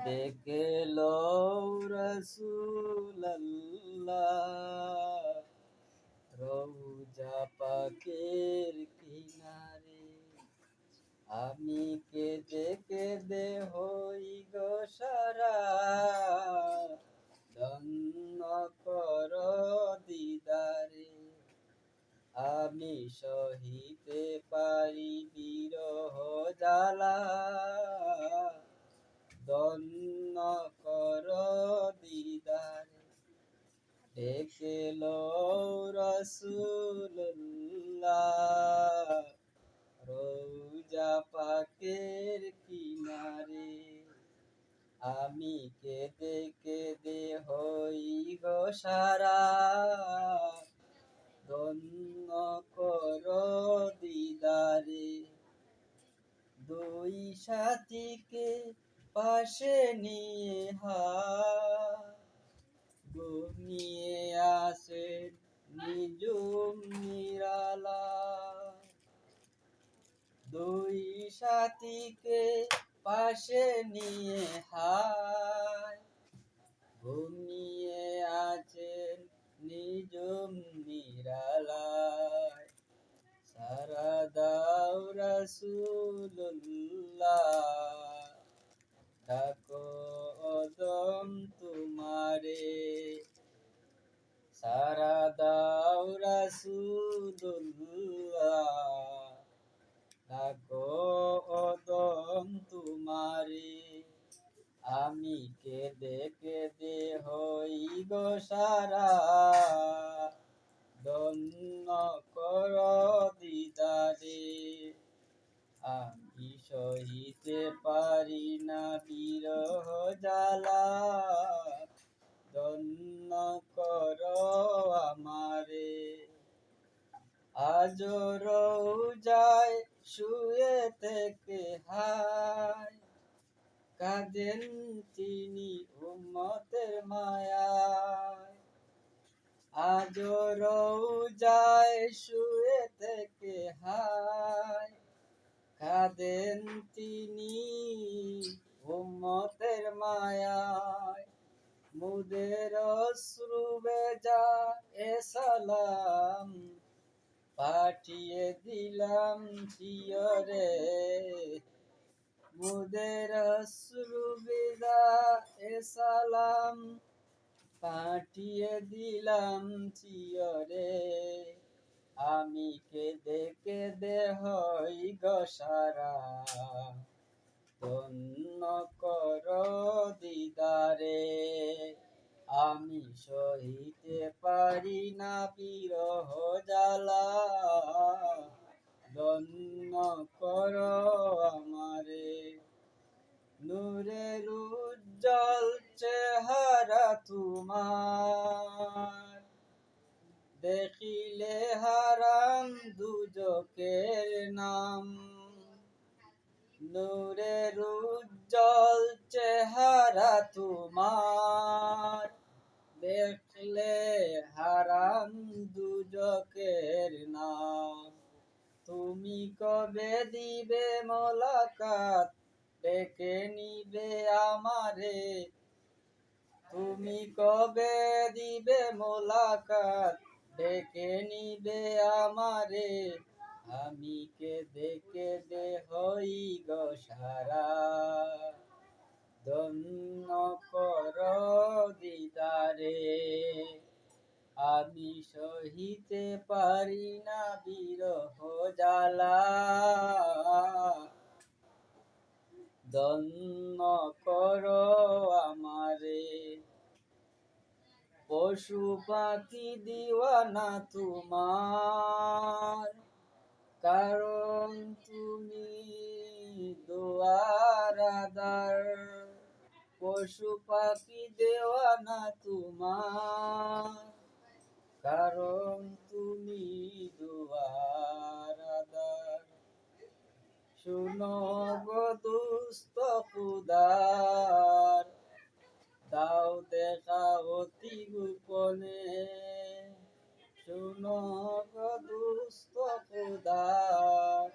ডেকে লও রাসূলুল্লাহ রওজা পাকের কিনারে। আমি কেঁদে কেঁদে হই গো সারা, ধন্য কর দিদারে। আমি সহিতে পারি বিরহ জ্বালা, ধন্য কর দিদারে। ডেকে লও রাসূলুল্লাহ রওজা পাকের কিনারে। আমি কেঁদে কেঁদে হই গো সারা, ধন্য কর দিদারে। দুই সাথীকে পাশে নিয়ে ঘুমিয়ে আসেন নিজুম নিরালা। দুই সাথীকে পাশে নিয়ে ঘুমিয়ে আছেন নিজুম নিরালায়। সারা দাও রাসূলুল্লাহ, ডাকো অদম তোমারে। সারা দাও রাসূলুল্লাহ, ডাকো অদম তোমারে। আমি কেঁদে কেঁদে হই গো সারা, ধন্য কর দিদারে। আমি সহিতে পারি না বিরহ জ্বালা, ধন্য কর আমারে। আজ রওজায় শুয়ে থেকে কাঁদেন তিনি উম্মতের মায়ায়। আজ রওজায় শুয়ে থেকে কাঁদেন তিনি উম্মতের মায়ায়। মুদের অশ্রু ভেজা এ সালাম পাঠিয়ে দিলাম শিয়রে। মুদের অশ্রু ভেজা এ সালাম পাঠিয়ে দিলাম চিয়রে। আমি কেঁদে কেঁদে হই গো সারা, ধন্য কর দিদারে। আমি সহিতে পারি না বিরহ জ্বালা, ধন্য কর আমারে। নূরের উজ্জ্বল চেহারা তোমার, দেখিলে হারাম দুজকের নাম। নূরের উজ্জ্বল চেহারা তোমার, দেখলে হারাম দুজকের নাম। তুমি কবে দিবে মোলাকাত, ডেকে নিবে আমারে। তুমি কবে দিবে মোলাকাত, ডেকে নিবে আমারে। আমি কেঁদে কেঁদে হই গো সারা, ধন্য কর দিদারে। আমি সহিতে পারি না বিরহ জ্বালা, ধন্য কর আমারে। পশু পাখি দিওয়ানা তোমার, কারণ তুমি দুয়ারাদার। পশু পাখি দেওয়ানা তোমার, কারণ তুমি দুয়ারাদার। শুনো গো দুস্থ খুদার, দাও দেখা অতি গোপনে। শুনো গো দুস্থ খুদার,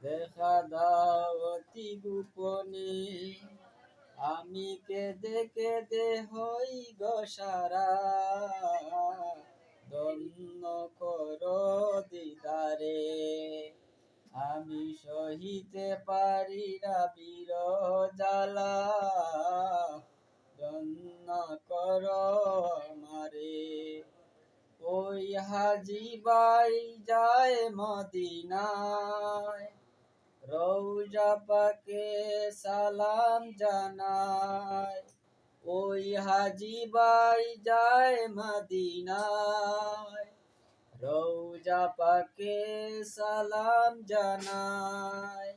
দেখা দাও অতি গোপনে। আমি কেঁদে কেঁদে হই গো সারা, ধন্য করো দিদারে। আমি সহিতে পারি না বিরহ জ্বালা, ধন্য করো আমারে। ওই হাজি বাই যায় মদিনায়, রওজা পাকে সালাম জানায়। ওই হাজি বাই যায় মদিনায়, রওজা পাকে সালাম জানায়।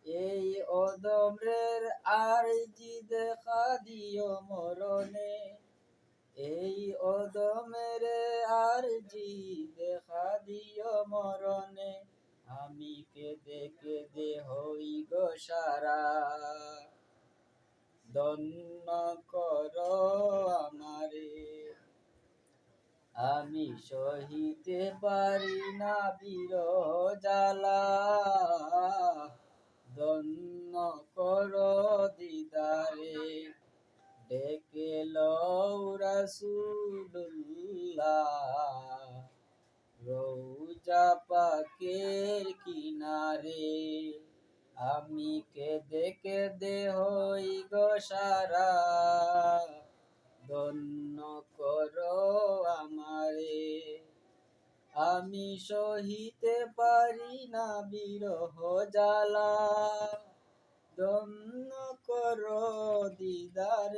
এই অদমের আরজি দেখা দিও মরণে, এই অদমের আরজি দেখা দিও মরণে। আমি কেঁদে কেঁদে হই গো সারা, ধন্য করো আমারে। আমি সহিতে পারি না বিরহ জ্বালা, ধন্য করো দিদারে। ডেকে লও রাসূলুল্লাহ, রওজা পাকের কিনারে। আমি কেঁদে কেঁদে হই গো সারা, ধন্য করো আমারে। আমি সহিতে পারি না বিরহ জ্বালা, ধন্য করো দিদারে।